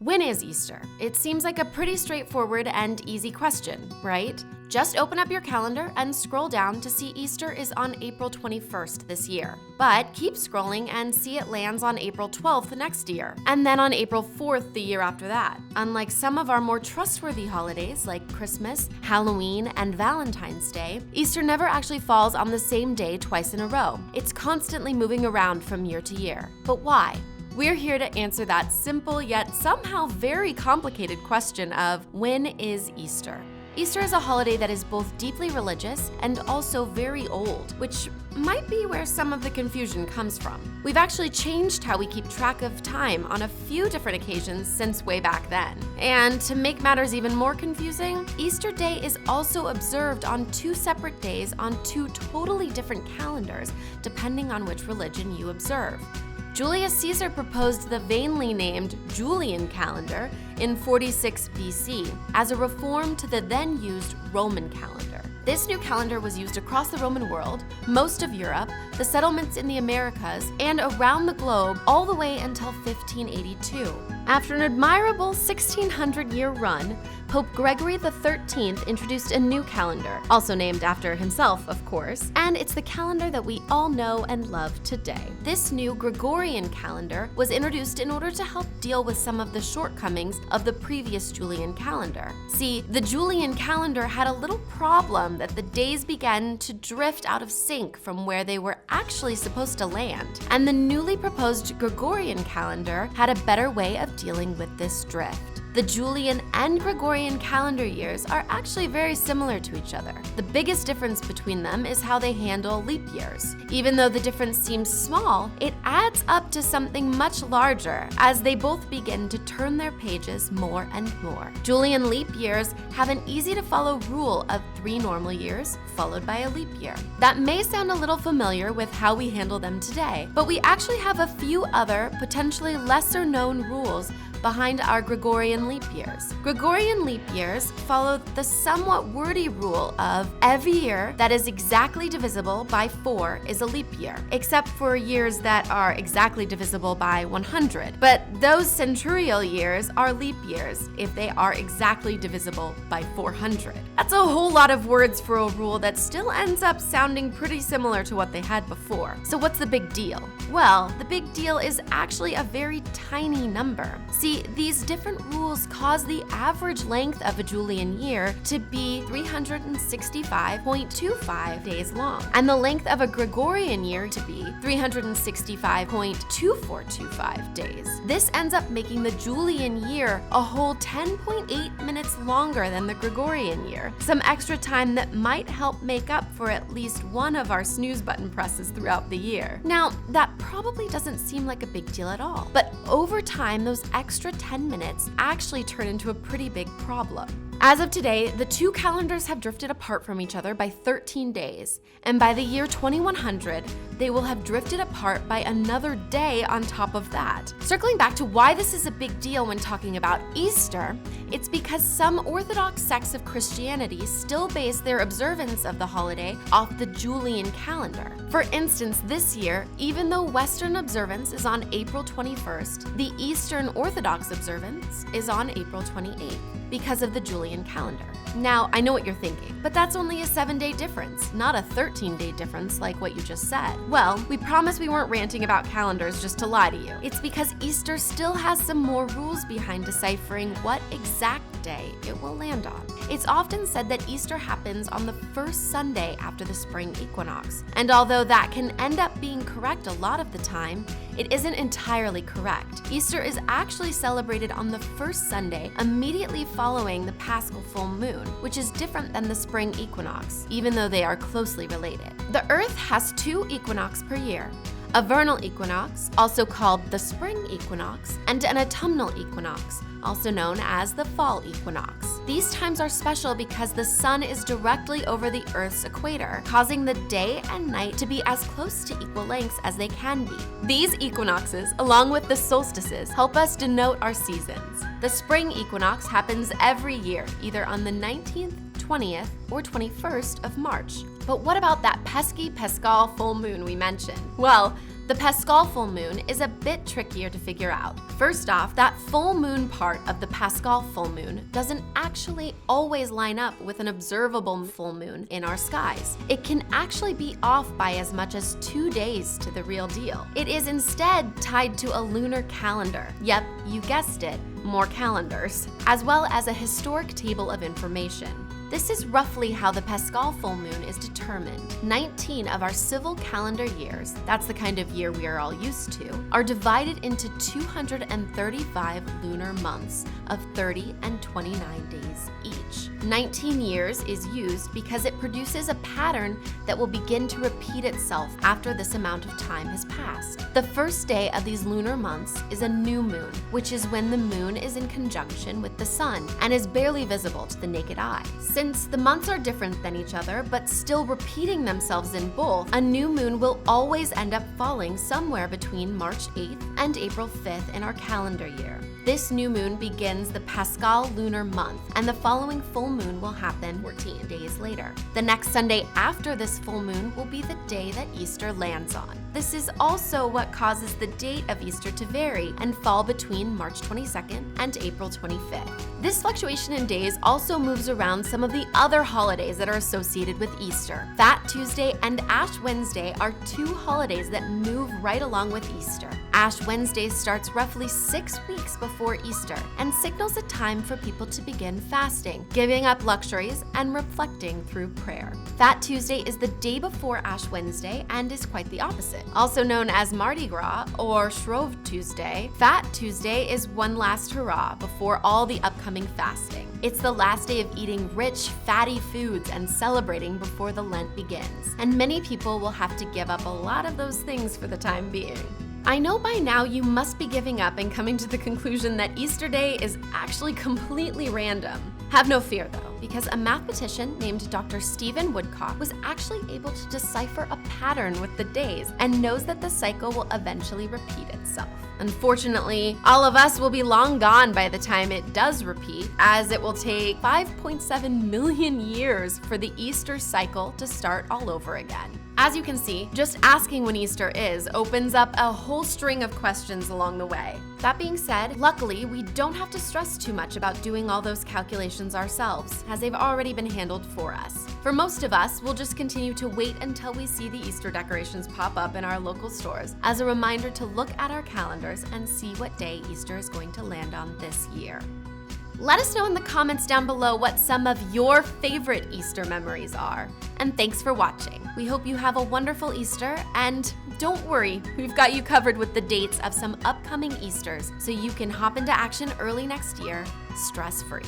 When is Easter? It seems like a pretty straightforward and easy question, right? Just open up your calendar and scroll down to see Easter is on April 21st this year. But keep scrolling and see it lands on April 12th next year, and then on April 4th the year after that. Unlike some of our more trustworthy holidays like Christmas, Halloween, and Valentine's Day, Easter never actually falls on the same day twice in a row. It's constantly moving around from year to year. But why? We're here to answer that simple yet somehow very complicated question of when is Easter? Easter is a holiday that is both deeply religious and also very old, which might be where some of the confusion comes from. We've actually changed how we keep track of time on a few different occasions since way back then. And to make matters even more confusing, Easter Day is also observed on two separate days on two totally different calendars, depending on which religion you observe. Julius Caesar proposed the vainly named Julian Calendar in 46 BC as a reform to the then used Roman calendar. This new calendar was used across the Roman world, most of Europe, the settlements in the Americas, and around the globe all the way until 1582. After an admirable 1600-year run, Pope Gregory XIII introduced a new calendar, also named after himself, of course, and it's the calendar that we all know and love today. This new Gregorian calendar was introduced in order to help deal with some of the shortcomings of the previous Julian calendar. See, the Julian calendar had a little problem that the days began to drift out of sync from where they were actually supposed to land, and the newly proposed Gregorian calendar had a better way of dealing with this drift. The Julian and Gregorian calendar years are actually very similar to each other. The biggest difference between them is how they handle leap years. Even though the difference seems small, it adds up to something much larger as they both begin to turn their pages more and more. Julian leap years have an easy-to-follow rule of 3 normal years followed by a leap year. That may sound a little familiar with how we handle them today, but we actually have a few other, potentially lesser-known rules behind our Gregorian leap years. Gregorian leap years follow the somewhat wordy rule of every year that is exactly divisible by 4 is a leap year, except for years that are exactly divisible by 100. But those centurial years are leap years if they are exactly divisible by 400. That's a whole lot of words for a rule that still ends up sounding pretty similar to what they had before. So what's the big deal? Well, the big deal is actually a very tiny number. See, these different rules cause the average length of a Julian year to be 365.25 days long, and the length of a Gregorian year to be 365.2425 days. This ends up making the Julian year a whole 10.8 minutes longer than the Gregorian year, some extra time that might help make up for at least one of our snooze button presses throughout the year. Now, that probably doesn't seem like a big deal at all, but over time, those extra 10 minutes actually turn into a pretty big problem. As of today, the two calendars have drifted apart from each other by 13 days, and by the year 2100, they will have drifted apart by another day on top of that. Circling back to why this is a big deal when talking about Easter, it's because some Orthodox sects of Christianity still base their observance of the holiday off the Julian calendar. For instance, this year, even though Western observance is on April 21st, the Eastern Orthodox observance is on April 28th. Because of the Julian calendar. Now, I know what you're thinking, but that's only a 7-day difference, not a 13-day difference like what you just said. Well, we promise we weren't ranting about calendars just to lie to you. It's because Easter still has some more rules behind deciphering what exact day it will land on. It's often said that Easter happens on the first Sunday after the spring equinox, and although that can end up being correct a lot of the time, it isn't entirely correct. Easter is actually celebrated on the first Sunday immediately following the Paschal full moon, which is different than the spring equinox, even though they are closely related. The Earth has 2 equinox per year. A vernal equinox, also called the spring equinox, and an autumnal equinox, also known as the fall equinox. These times are special because the sun is directly over the Earth's equator, causing the day and night to be as close to equal lengths as they can be. These equinoxes, along with the solstices, help us denote our seasons. The spring equinox happens every year, either on the 19th, 20th, or 21st of March. But what about that pesky Paschal full moon we mentioned? Well, the The Pascal full moon is a bit trickier to figure out. First off, that full moon part of the Pascal full moon doesn't actually always line up with an observable full moon in our skies. It can actually be off by as much as 2 days to the real deal. It is instead tied to a lunar calendar. Yep, you guessed it, more calendars, as well as a historic table of information. This is roughly how the Pascal full moon is determined. 19 of our civil calendar years, that's the kind of year we are all used to, are divided into 235 lunar months of 30 and 29 days each. 19 years is used because it produces a pattern that will begin to repeat itself after this amount of time has passed. The first day of these lunar months is a new moon, which is when the moon is in conjunction with the sun and is barely visible to the naked eye. Since the months are different than each other, but still repeating themselves in both, a new moon will always end up falling somewhere between March 8th and April 5th in our calendar year. This new moon begins the Pascal lunar month, and the following full moon will happen 14 days later. The next Sunday after this full moon will be the day that Easter lands on. This is also what causes the date of Easter to vary and fall between March 22nd and April 25th. This fluctuation in days also moves around some of the other holidays that are associated with Easter. Fat Tuesday and Ash Wednesday are 2 holidays that move right along with Easter. Ash Wednesday starts roughly 6 weeks before Easter and signals a time for people to begin fasting, giving up luxuries, and reflecting through prayer. Fat Tuesday is the day before Ash Wednesday and is quite the opposite. Also known as Mardi Gras or Shrove Tuesday, Fat Tuesday is one last hurrah before all the upcoming fasting. It's the last day of eating rich, fatty foods and celebrating before the Lent begins. And many people will have to give up a lot of those things for the time being. I know by now you must be giving up and coming to the conclusion that Easter Day is actually completely random. Have no fear though, because a mathematician named Dr. Stephen Woodcock was actually able to decipher a pattern with the days and knows that the cycle will eventually repeat itself. Unfortunately, all of us will be long gone by the time it does repeat, as it will take 5.7 million years for the Easter cycle to start all over again. As you can see, just asking when Easter is opens up a whole string of questions along the way. That being said, luckily, we don't have to stress too much about doing all those calculations ourselves, as they've already been handled for us. For most of us, we'll just continue to wait until we see the Easter decorations pop up in our local stores as a reminder to look at our calendars and see what day Easter is going to land on this year. Let us know in the comments down below what some of your favorite Easter memories are. And thanks for watching. We hope you have a wonderful Easter, and don't worry, we've got you covered with the dates of some upcoming Easters so you can hop into action early next year, stress-free.